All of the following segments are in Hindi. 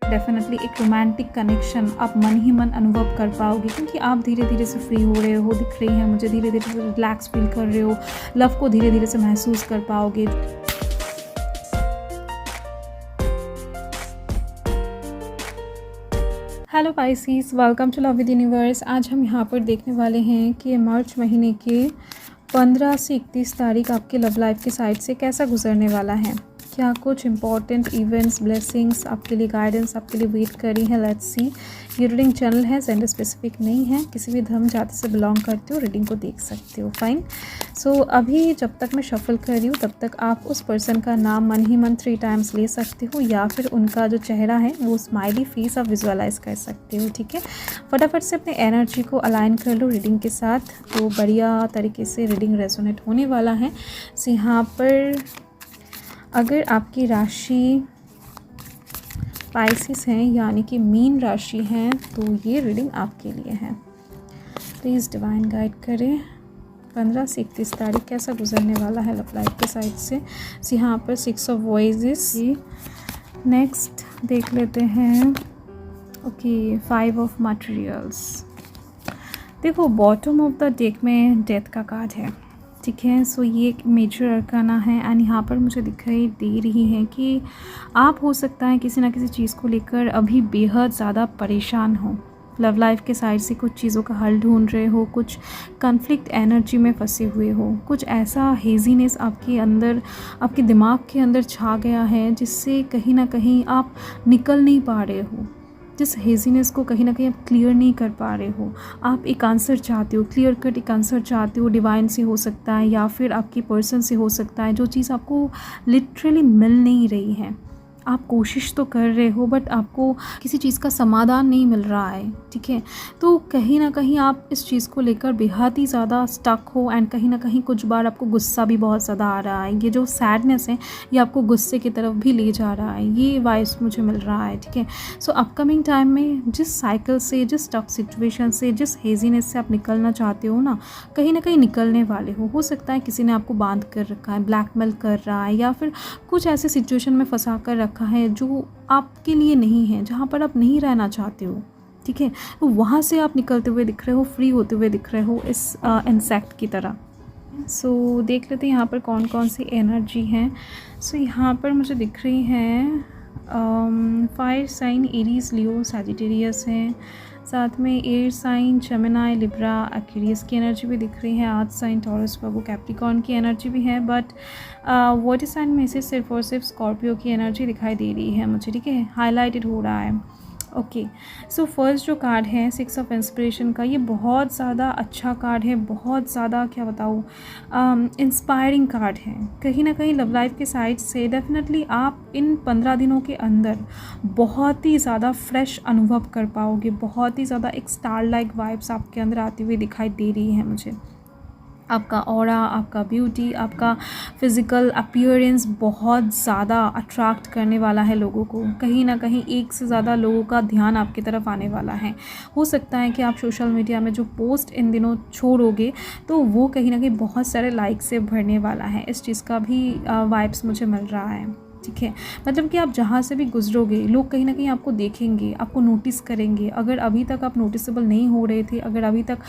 डेफिनेटली एक रोमांटिक कनेक्शन आप मन ही मन अनुभव कर पाओगे, क्योंकि आप धीरे धीरे से फ्री हो रहे हो, दिख रही हैं मुझे, धीरे धीरे से रिलैक्स फील कर रहे हो, लव को धीरे धीरे से महसूस कर पाओगे। Hello Pisces, welcome to love with universe. आज हम यहाँ पर देखने वाले हैं कि मार्च महीने के 15 से 31 तारीख आपके लव लाइफ के साइड से कैसा गुजरने वाला है। क्या कुछ इंपॉर्टेंट इवेंट्स, ब्लेसिंग्स आपके लिए, गाइडेंस आपके लिए वेट कर रही है। Let's see. ये रीडिंग चैनल है, जेंडर स्पेसिफिक नहीं है, किसी भी धर्म जाति से बिलोंग करते हो रीडिंग को देख सकते हो। फाइन। सो अभी जब तक मैं शफल कर रही हूँ तब तक आप उस पर्सन का नाम मन ही मन 3 टाइम्स ले सकते हो, या फिर उनका जो चेहरा है वो स्माइली फेस आप विजुअलाइज कर सकते हो। ठीक है, फटाफट से अपने एनर्जी को अलाइन कर लो रीडिंग के साथ, तो बढ़िया तरीके से रीडिंग रेजोनेट होने वाला है। सो यहाँ पर अगर आपकी राशि पाइसिस हैं यानी कि मीन राशि हैं, तो ये रीडिंग आपके लिए है। प्लीज़ डिवाइन गाइड करें 15 से 31 तारीख कैसा गुजरने वाला है लव लाइफ के साइड से। यहाँ पर 6 ऑफ वॉइसेस। नेक्स्ट देख लेते हैं। Okay, 5 of materials. देखो, बॉटम ऑफ द डेक में डेथ का कार्ड है। ठीक है, सो ये एक मेजर अरकाना है एंड यहाँ पर मुझे दिखाई दे रही है कि आप हो सकता है किसी ना किसी चीज़ को लेकर अभी बेहद ज़्यादा परेशान हो। लव लाइफ के साइड से कुछ चीज़ों का हल ढूंढ रहे हो, कुछ कॉन्फ्लिक्ट एनर्जी में फंसे हुए हो, कुछ ऐसा हेजीनेस आपके अंदर, आपके दिमाग के अंदर छा गया है जिससे कहीं ना कहीं आप निकल नहीं पा रहे हो। जिस हेजीनेस को कहीं ना कहीं आप क्लियर नहीं कर पा रहे हो। आप एक आंसर चाहते हो, क्लियर कट एक आंसर चाहते हो, डिवाइन से हो सकता है या फिर आपके पर्सन से हो सकता है, जो चीज़ आपको लिटरली मिल नहीं रही है। आप कोशिश तो कर रहे हो बट आपको किसी चीज़ का समाधान नहीं मिल रहा है। ठीक है, तो कहीं ना कहीं आप इस चीज़ को लेकर बेहद ही ज़्यादा स्टक हो एंड कहीं ना कहीं कुछ बार आपको गुस्सा भी बहुत ज़्यादा आ रहा है। ये जो सैडनेस है ये आपको गुस्से की तरफ भी ले जा रहा है, ये वाइब्स मुझे मिल रहा है। ठीक है, सो अपकमिंग टाइम में जिस साइकिल से, जिस टफ सिचुएशन से, जिस हेजीनेस से आप निकलना चाहते हो ना, कहीं ना कहीं निकलने वाले हो सकता है किसी ने आपको बांध कर रखा है, ब्लैकमेल कर रहा है, या फिर कुछ ऐसे सिचुएशन में फंसा कर रखा है जो आपके लिए नहीं है, जहाँ पर आप नहीं रहना चाहते हो। ठीक है, तो वहाँ से आप निकलते हुए दिख रहे हो, फ्री होते हुए दिख रहे हो इस इंसेक्ट की तरह। सो देख लेते हैं यहाँ पर कौन कौन सी एनर्जी हैं। सो यहाँ पर मुझे दिख रही हैं fire sign Aries, Leo, Sagittarius हैं, साथ में air sign Gemini, Libra, Aquarius की एनर्जी भी दिख रही है, earth sign Taurus, Virgo, Capricorn की एनर्जी भी है, बट वाटर साइन में से सिर्फ और सिर्फ स्कॉर्पियो की एनर्जी दिखाई दे रही है मुझे। ठीक है, हाईलाइटेड हो रहा है। ओके, सो फर्स्ट जो कार्ड है 6 ऑफ इंस्पिरेशन का, ये बहुत ज़्यादा अच्छा कार्ड है, बहुत ज़्यादा क्या बताऊँ, इंस्पायरिंग कार्ड है। कहीं ना कहीं लव लाइफ के साइड से डेफिनेटली आप इन 15 दिनों के अंदर बहुत ही ज़्यादा फ्रेश अनुभव कर पाओगे, बहुत ही ज़्यादा एक स्टार लाइक वाइब्स आपके अंदर आती हुई दिखाई दे रही है मुझे। आपका ऑरा, आपका ब्यूटी, आपका फिज़िकल अपीयरेंस बहुत ज़्यादा अट्रैक्ट करने वाला है लोगों को। कहीं ना कहीं एक से ज़्यादा लोगों का ध्यान आपकी तरफ आने वाला है। हो सकता है कि आप सोशल मीडिया में जो पोस्ट इन दिनों छोड़ोगे तो वो कहीं ना कहीं बहुत सारे लाइक से भरने वाला है। इस चीज़ का भी वाइब्स मुझे मिल रहा है। ठीक है, मतलब कि आप जहाँ से भी गुजरोगे लोग कहीं ना कहीं आपको देखेंगे, आपको नोटिस करेंगे। अगर अभी तक आप नोटिसेबल नहीं हो रहे थे, अगर अभी तक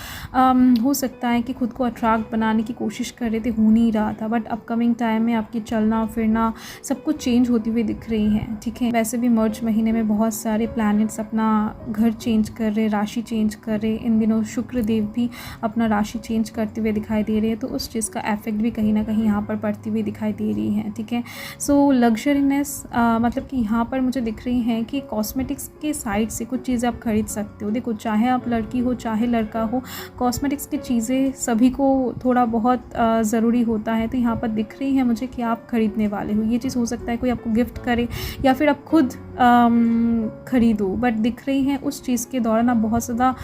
हो सकता है कि खुद को अट्रैक्ट बनाने की कोशिश कर रहे थे, हो नहीं रहा था, बट अपकमिंग टाइम में आपकी चलना फिरना सब कुछ चेंज होती हुई दिख रही है। ठीक है, वैसे भी मार्च महीने में बहुत सारे प्लैनेट्स अपना घर चेंज कर रहे, राशि चेंज कर रहे। इन दिनों शुक्र देव भी अपना राशि चेंज करते हुए दिखाई दे रहे हैं, तो उस चीज़ का इफेक्ट भी कहीं ना कहीं यहाँ पर पड़ती हुई दिखाई दे रही है। ठीक है, सो लग्जरीनेस मतलब कि यहाँ पर मुझे दिख रही हैं कि कॉस्मेटिक्स के साइड से कुछ चीज़ें आप खरीद सकते हो। देखो, चाहे आप लड़की हो चाहे लड़का हो, कॉस्मेटिक्स की चीज़ें सभी को थोड़ा बहुत ज़रूरी होता है। तो यहाँ पर दिख रही है मुझे कि आप खरीदने वाले हो। ये चीज़ हो सकता है कोई आपको गिफ्ट करे या फिर आप खुद खरीदो, बट दिख रही हैं उस चीज़ के दौरान आप बहुत ज़्यादा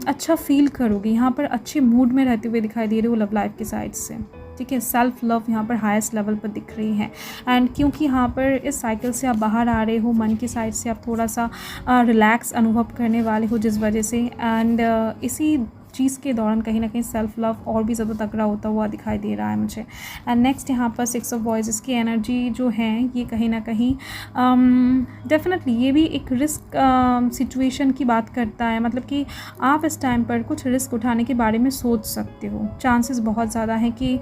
अच्छा फील करोगे। यहाँ पर अच्छे मूड में रहते हुए दिखाई दे रहे हो लव लाइफ के साइड से। ठीक है, सेल्फ लव यहाँ पर हाईएस्ट लेवल पर दिख रही है। एंड क्योंकि यहाँ पर इस साइकिल से आप बाहर आ रहे हो, मन की साइड से आप थोड़ा सा रिलैक्स अनुभव करने वाले हो जिस वजह से, एंड इसी चीज़ के दौरान कहीं ना कहीं सेल्फ लव और भी ज़्यादा तगड़ा होता हुआ दिखाई दे रहा है मुझे। एंड नेक्स्ट यहाँ पर 6 ऑफ वॉइस की एनर्जी जो है ये कहीं ना कहीं डेफिनेटली ये भी एक रिस्क सिचुएशन की बात करता है, मतलब कि आप इस टाइम पर कुछ रिस्क उठाने के बारे में सोच सकते हो। चांसेस बहुत ज़्यादा है कि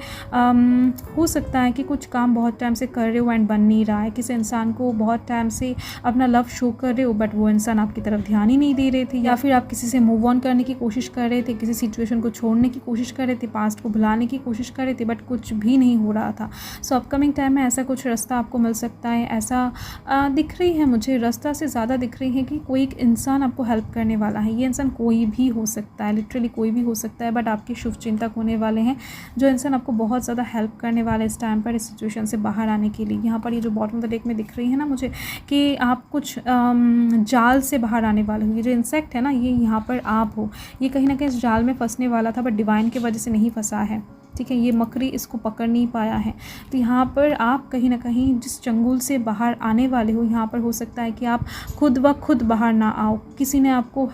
हो सकता है कि कुछ काम बहुत टाइम से कर रहे हो एंड बन नहीं रहा है, किसी इंसान को बहुत टाइम से अपना लव शो कर रहे हो बट वो इंसान आपकी तरफ ध्यान ही नहीं दे रहे थे, या फिर आप किसी से मूव ऑन करने की कोशिश कर रहे थे, किसी सिचुएशन को छोड़ने की कोशिश कर रहे थे, पास्ट को भुलाने की कोशिश कर रहे थे बट कुछ भी नहीं हो रहा था। सो अपकमिंग टाइम में ऐसा कुछ रास्ता आपको मिल सकता है। ऐसा दिख रही है मुझे, रास्ता से ज़्यादा दिख रही है कि कोई एक इंसान आपको हेल्प करने वाला है। ये इंसान कोई भी हो सकता है, लिटरली कोई भी हो सकता है, बट आपके शुभ चिंतक होने वाले हैं जो इंसान आपको बहुत ज़्यादा हेल्प करने वाला है इस टाइम पर इस सिचुएशन से बाहर आने के लिए। यहाँ पर ये जो बॉटम ऑफ द डेक में दिख रही है ना मुझे कि आप कुछ जाल से बाहर आने वाले हो। ये जो इंसेक्ट है ना ये यहाँ पर आप हो, ये कहीं ना कहीं इस जाल में फंसने वाला था बट डिवाइन की वजह से नहीं फंसा है, ठीक है। ये मकड़ी इसको पकड़ नहीं पाया है। तो यहाँ पर आप कहीं ना कहीं जिस चंगुल से बाहर आने वाले हो, यहाँ पर हो सकता है कि आप खुद ब खुद बाहर ना आओ, किसी ने आपको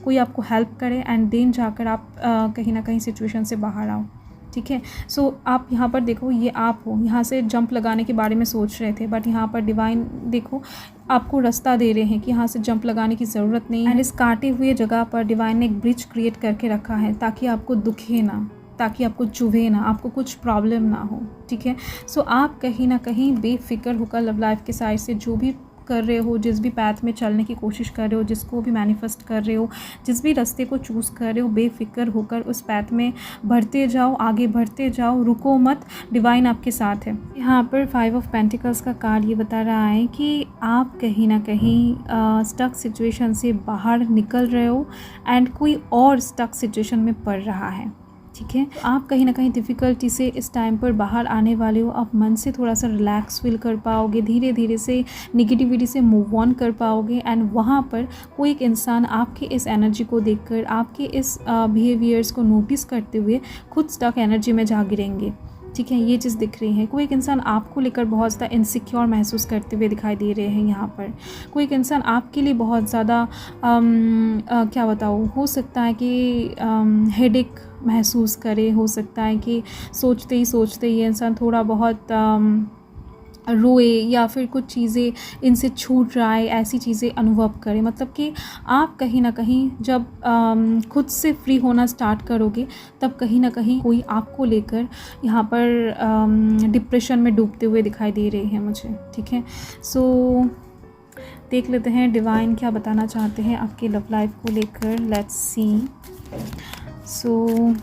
कोई आपको हेल्प करे एंड देन जाकर आप कहीं ना कहीं सिचुएशन से बाहर आओ, ठीक है। सो आप यहाँ पर देखो ये आप हो, यहाँ से जंप लगाने के बारे में सोच रहे थे बट यहाँ पर डिवाइन देखो आपको रास्ता दे रहे हैं कि यहाँ से जंप लगाने की ज़रूरत नहीं है। एंड इस काटे हुए जगह पर डिवाइन ने एक ब्रिज क्रिएट करके रखा है ताकि आपको दुखे ना, ताकि आपको चुभे ना, आपको कुछ प्रॉब्लम ना हो, ठीक है। सो आप कहीं ना कहीं बेफिक्र होकर लव लाइफ के साइड से जो भी कर रहे हो, जिस भी पैथ में चलने की कोशिश कर रहे हो, जिसको भी मैनिफेस्ट कर रहे हो, जिस भी रास्ते को चूज़ कर रहे हो, बेफिक्र होकर उस पैथ में बढ़ते जाओ, आगे बढ़ते जाओ, रुको मत, डिवाइन आपके साथ है। यहाँ पर 5 ऑफ पेंटिकल्स का कार्ड ये बता रहा है कि आप कहीं ना कहीं स्टक सिचुएशन से बाहर निकल रहे हो एंड कोई और स्टक सिचुएशन में पड़ रहा है, ठीक है। आप कहीं ना कहीं डिफ़िकल्टी से इस टाइम पर बाहर आने वाले हो। आप मन से थोड़ा सा रिलैक्स फील कर पाओगे, धीरे धीरे से निगेटिविटी से मूव ऑन कर पाओगे एंड वहाँ पर कोई एक इंसान आपके इस एनर्जी को देखकर, आपके इस बिहेवियर्स को नोटिस करते हुए खुद स्टक एनर्जी में जा गिरेंगे, ठीक है। ये चीज़ दिख रही है। कोई एक इंसान आपको लेकर बहुत ज़्यादा इनसिक्योर महसूस करते हुए दिखाई दे रहे हैं यहाँ पर। कोई एक इंसान आपके लिए बहुत ज़्यादा क्या बताऊँ, हो सकता है कि हेडेक महसूस करे, हो सकता है कि सोचते ही ये इंसान थोड़ा बहुत रोए या फिर कुछ चीज़ें इनसे छूट रहा है, ऐसी चीज़ें अनुभव करें। मतलब कि आप कहीं ना कहीं जब खुद से फ्री होना स्टार्ट करोगे तब कहीं ना कहीं कोई आपको लेकर यहाँ पर डिप्रेशन में डूबते हुए दिखाई दे रहे हैं मुझे, ठीक है। सो देख लेते हैं डिवाइन क्या बताना चाहते हैं आपकी लव लाइफ को लेकर। Let's see. सो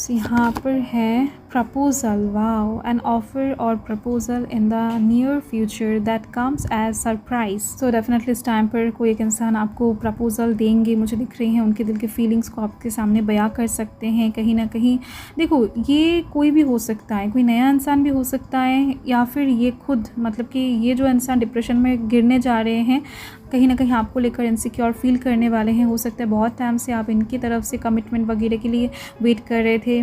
यहाँ पर है प्रपोजल, वाओ, एन ऑफर और proposal in the near future that comes as surprise. So definitely इस टाइम पर कोई एक इंसान आपको प्रपोजल देंगे, मुझे दिख रही हैं, उनके दिल के फीलिंग्स को आपके सामने बयां कर सकते हैं। कहीं ना कहीं देखो ये कोई भी हो सकता है, कोई नया इंसान भी हो सकता है या फिर ये खुद, मतलब कि ये जो इंसान डिप्रेशन में गिरने जा रहे हैं कहीं ना कहीं आपको लेकर इनसिक्योर फील करने वाले हैं। हो सकता है बहुत टाइम से आप इनकी तरफ से कमिटमेंट वगैरह के लिए वेट कर रहे थे,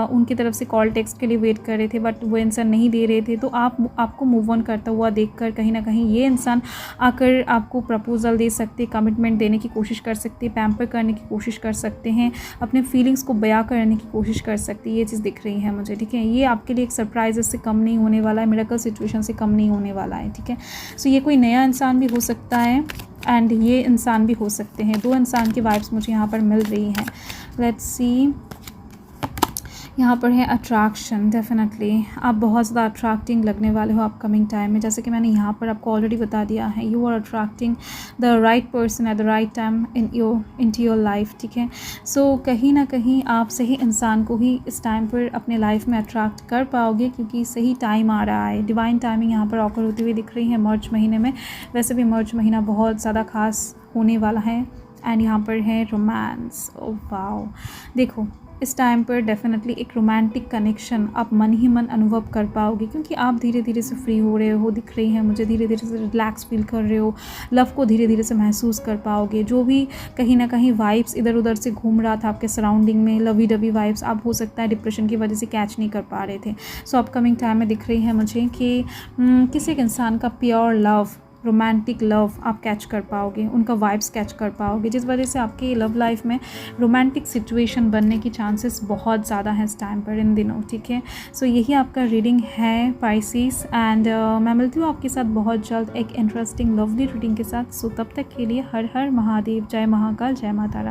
उनकी तरफ से कॉल टेक्स्ट के लिए वेट कर रहे थे बट वो इंसान नहीं दे रहे थे। तो आपको मूव ऑन करता हुआ देखकर कहीं ना कहीं ये इंसान आकर आपको प्रपोजल दे सकते, कमिटमेंट देने की कोशिश कर सकते, पैम्पर करने की कोशिश कर सकते हैं, अपने फीलिंग्स को बयां करने की कोशिश कर सकते। ये चीज़ दिख रही है मुझे, ठीक है। ये आपके लिए एक सरप्राइज से कम नहीं होने वाला है, मिरेकल सिचुएशन से कम नहीं होने वाला है, ठीक है। सो ये कोई नया इंसान भी हो सकता है एंड ये इंसान भी हो सकते हैं। दो इंसान की वाइब्स मुझे यहाँ पर मिल रही हैं। Let's see. यहाँ पर है अट्रैक्शन। डेफिनेटली आप बहुत ज़्यादा अट्रैक्टिंग लगने वाले हो अपकमिंग टाइम में, जैसे कि मैंने यहाँ पर आपको ऑलरेडी बता दिया है। You are attracting the right person at the right time in your life, ठीक है। सो कहीं ना कहीं आप सही इंसान को ही इस टाइम पर अपने लाइफ में अट्रैक्ट कर पाओगे क्योंकि सही टाइम आ रहा है। डिवाइन टाइमिंग यहाँ पर ऑकर होती हुई दिख रही है मार्च महीने में। वैसे भी मार्च महीना बहुत ज़्यादा खास होने वाला है। एंड यहाँ पर है रोमांस। ओह वाओ, देखो इस टाइम पर डेफिनेटली एक रोमांटिक कनेक्शन आप मन ही मन अनुभव कर पाओगे क्योंकि आप धीरे धीरे से फ्री हो रहे हो, दिख रही हैं मुझे, धीरे धीरे से रिलैक्स फील कर रहे हो, लव को धीरे धीरे से महसूस कर पाओगे। जो भी कहीं ना कहीं वाइब्स इधर उधर से घूम रहा था आपके सराउंडिंग में, लवी डवी वाइब्स, आप हो सकता है डिप्रेशन की वजह से कैच नहीं कर पा रहे थे। सो अपकमिंग टाइम में दिख रही है मुझे कि किसी एक इंसान का प्योर लव रोमांटिक लव आप कैच कर पाओगे, उनका वाइब्स कैच कर पाओगे, जिस वजह से आपकी लव लाइफ में रोमांटिक सिचुएशन बनने की चांसेस बहुत ज़्यादा हैं इस टाइम पर, इन दिनों, ठीक है। सो यही आपका रीडिंग है पाइसेस, एंड मैं मिलती हूँ आपके साथ बहुत जल्द एक इंटरेस्टिंग लवली रीडिंग के साथ। सो तब तक के लिए हर हर महादेव, जय महाकाल, जय माता रानी।